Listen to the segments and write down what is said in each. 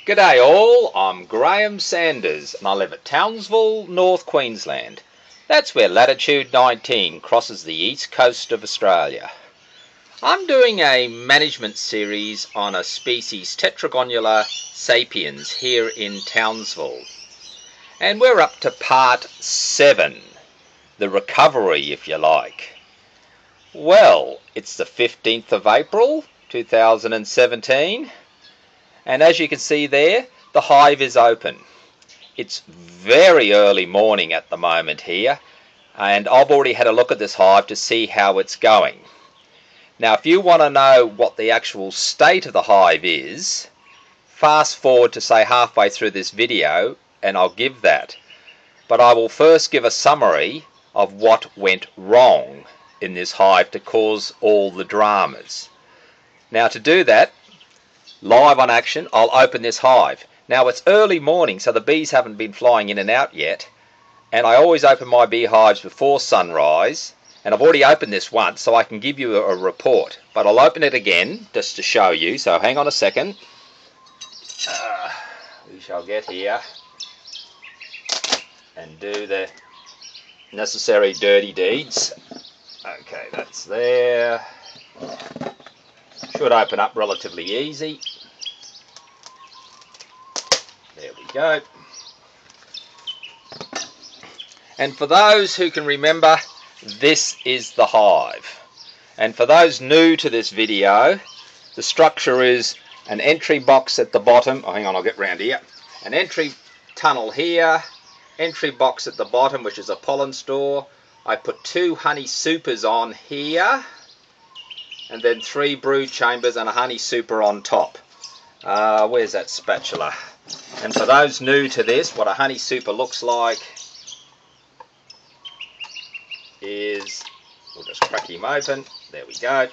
G'day all, I'm Graham Sanders and I live at Townsville, North Queensland. That's where latitude 19 crosses the east coast of Australia. I'm doing a management series on a species Tetragonula sapiens here in Townsville. And we're up to part 7, the recovery if you like. Well, it's the 15th of April 2017. And as you can see there, the hive is open. It's very early morning at the moment here, and I've already had a look at this hive to see how it's going. Now, if you want to know what the actual state of the hive is, fast forward to say halfway through this video, and I'll give that. But I will first give a summary of what went wrong in this hive to cause all the dramas. Now, to do that, live on action, I'll open this hive. Now it's early morning, so the bees haven't been flying in and out yet, and I always open my beehives before sunrise, and I've already opened this once so I can give you a report, but I'll open it again just to show you, so hang on a second. We shall get here and do the necessary dirty deeds. Okay, that's there. Should open up relatively easy. There we go. And for those who can remember, this is the hive. And for those new to this video, the structure is an entry box at the bottom. Oh, hang on, I'll get round here. An entry tunnel here, entry box at the bottom, which is a pollen store. I put 2 honey supers on here, and then 3 brood chambers and a honey super on top. Where's that spatula? And for those new to this, what a honey super looks like is, we'll just crack him open, there we go.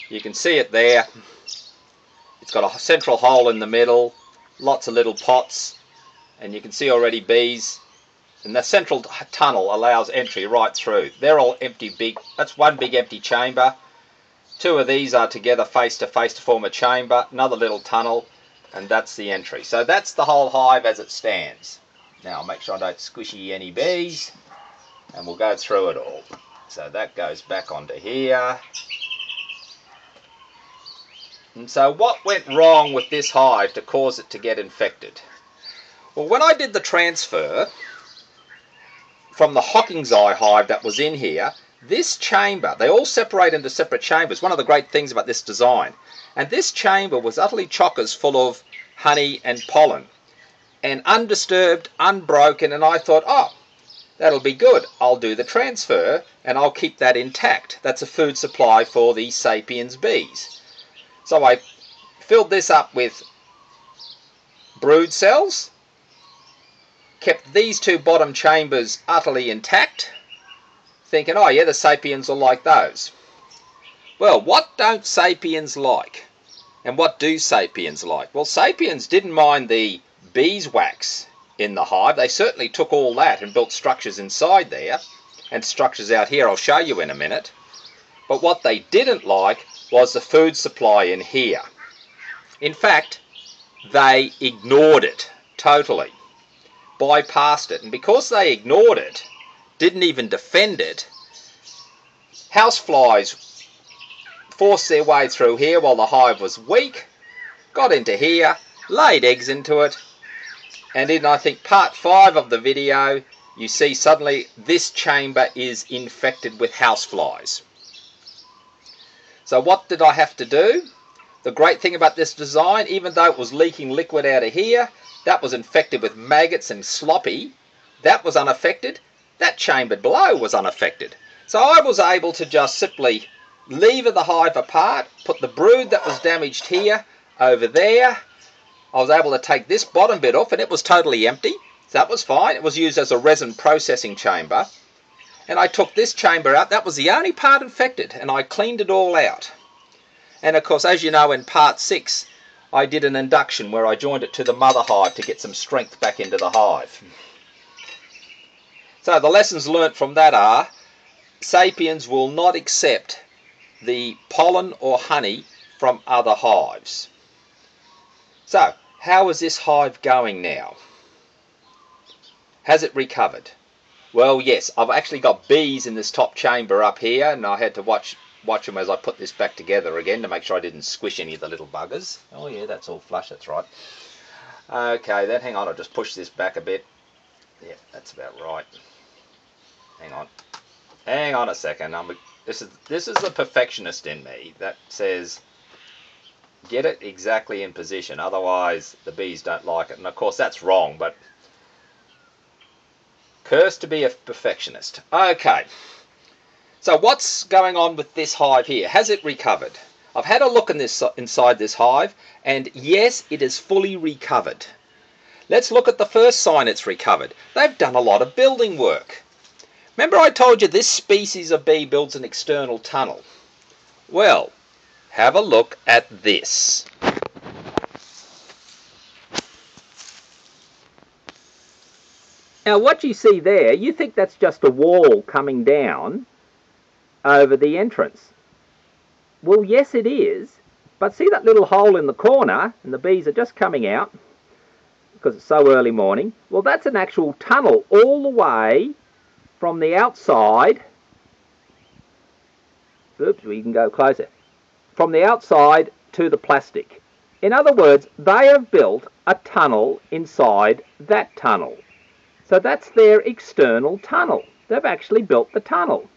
You can see it there. It's got a central hole in the middle, lots of little pots, and you can see already bees. And the central tunnel allows entry right through. They're all empty, that's one big empty chamber. 2 of these are together face to face to form a chamber, another little tunnel, and that's the entry. So that's the whole hive as it stands. Now I'll make sure I don't squishy any bees, and we'll go through it all. So that goes back onto here. And so what went wrong with this hive to cause it to get infected? Well, when I did the transfer from the Hocking's Eye hive that was in here, this chamber, they all separate into separate chambers. One of the great things about this design. And this chamber was utterly chockers full of honey and pollen. And undisturbed, unbroken, and I thought, oh, that'll be good. I'll do the transfer and I'll keep that intact. That's a food supply for the sapiens bees. So I filled this up with brood cells, kept these 2 bottom chambers utterly intact, thinking, oh yeah, the sapiens will like those. Well, what don't sapiens like? And what do sapiens like? Well, sapiens didn't mind the beeswax in the hive. They certainly took all that and built structures inside there, and structures out here I'll show you in a minute. But what they didn't like was the food supply in here. In fact, they ignored it totally, bypassed it, and because they ignored it, didn't even defend it, houseflies forced their way through here while the hive was weak, got into here, laid eggs into it, and in I think part 5 of the video you see suddenly this chamber is infected with houseflies. So what did I have to do? The great thing about this design, even though it was leaking liquid out of here, that was infected with maggots and sloppy, that was unaffected. That chamber below was unaffected. So I was able to just simply lever the hive apart, put the brood that was damaged here over there. I was able to take this bottom bit off and it was totally empty. So that was fine. It was used as a resin processing chamber. And I took this chamber out. That was the only part infected, and I cleaned it all out. And of course, as you know, in part 6, I did an induction where I joined it to the mother hive to get some strength back into the hive. So the lessons learnt from that are, sapiens will not accept the pollen or honey from other hives. So, how is this hive going now? Has it recovered? Well, yes, I've actually got bees in this top chamber up here, and I had to watch them as I put this back together again to make sure I didn't squish any of the little buggers. Oh yeah, that's all flush, that's right. Okay, then hang on, I'll just push this back a bit. Yeah, that's about right. Hang on a second. This is the perfectionist in me that says get it exactly in position, otherwise the bees don't like it. And of course that's wrong, but cursed to be a perfectionist. Okay, so what's going on with this hive here? Has it recovered? I've had a look inside this hive, and yes, it is fully recovered. Let's look at the first sign it's recovered. They've done a lot of building work. Remember I told you this species of bee builds an external tunnel? Well, have a look at this. Now what you see there, you think that's just a wall coming down over the entrance. Well, yes it is, but see that little hole in the corner, and the bees are just coming out because it's so early morning? Well, that's an actual tunnel all the way from the outside. Oops, we can go closer. From the outside to the plastic. In other words, they have built a tunnel inside that tunnel. So that's their external tunnel. They've actually built the tunnel.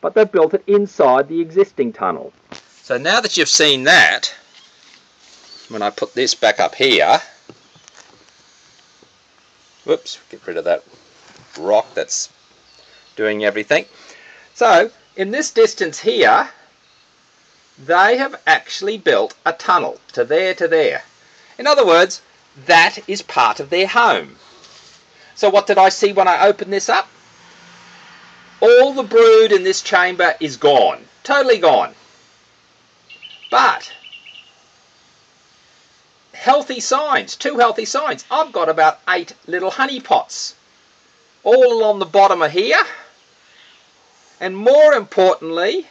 But they've built it inside the existing tunnel. So now that you've seen that, when I put this back up here, whoops, get rid of that rock that's doing everything. So in this distance here, they have actually built a tunnel to there to there. In other words, that is part of their home. So what did I see when I opened this up? All the brood in this chamber is gone. Totally gone. But healthy signs, 2 healthy signs. I've got about 8 little honey pots all along the bottom of here. And more importantly,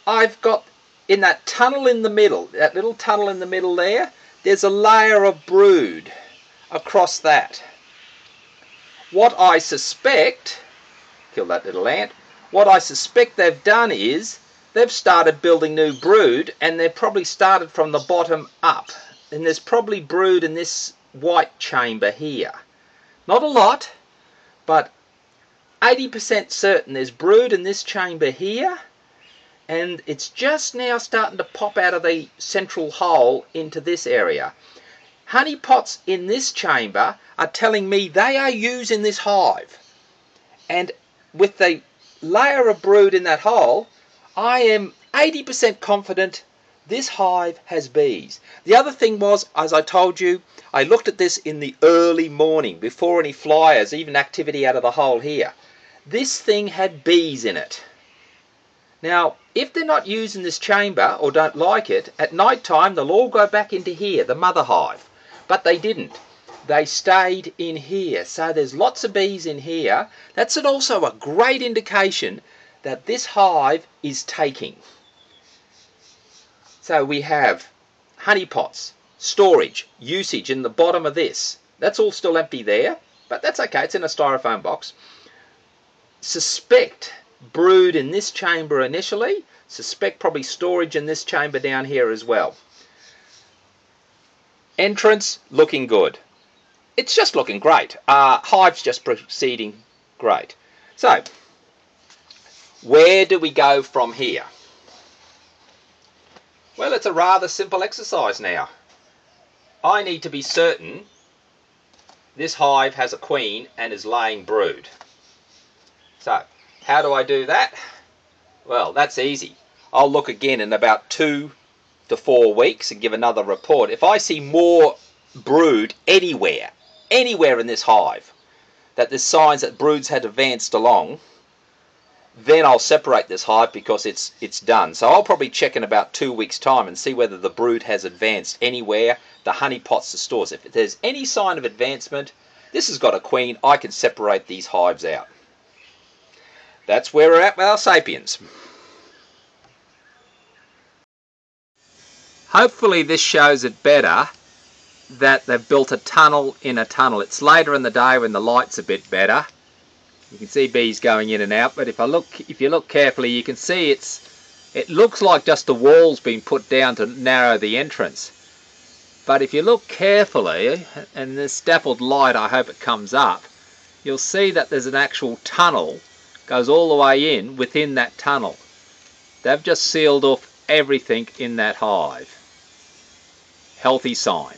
I've got in that tunnel in the middle, that little tunnel in the middle there, there's a layer of brood across that. What I suspect, kill that little ant, what I suspect they've done is they've started building new brood, and they've probably started from the bottom up. And there's probably brood in this white chamber here. Not a lot, but 80% certain there's brood in this chamber here, and it's just now starting to pop out of the central hole into this area. Honey pots in this chamber are telling me they are using this hive, and with the layer of brood in that hole, I am 80% confident this hive has bees. The other thing was, as I told you, I looked at this in the early morning before any flyers, even activity out of the hole here. This thing had bees in it. Now, if they're not using this chamber or don't like it, at night time they'll all go back into here, the mother hive. But they didn't. They stayed in here. So there's lots of bees in here. That's also a great indication that this hive is taking. So we have honey pots, storage, usage in the bottom of this. That's all still empty there, but that's okay. It's in a styrofoam box. Suspect brood in this chamber initially. Suspect probably storage in this chamber down here as well. Entrance looking good. It's just looking great. Hive's just proceeding great. So, where do we go from here? Well, it's a rather simple exercise now. I need to be certain this hive has a queen and is laying brood. So, how do I do that? Well, that's easy. I'll look again in about 2 to 4 weeks and give another report. If I see more brood anywhere in this hive, that there's signs that broods had advanced along, then I'll separate this hive because it's done. So I'll probably check in about 2 weeks' time and see whether the brood has advanced anywhere, the honey pots, the stores. If there's any sign of advancement, this has got a queen, I can separate these hives out. That's where we're at with our sapiens. Hopefully this shows it better that they've built a tunnel in a tunnel. It's later in the day when the light's a bit better. You can see bees going in and out, but if you look carefully, you can see it looks like just the wall's been put down to narrow the entrance. But if you look carefully, and this dappled light, I hope it comes up, you'll see that there's an actual tunnel, goes all the way in within that tunnel. They've just sealed off everything in that hive. Healthy sign.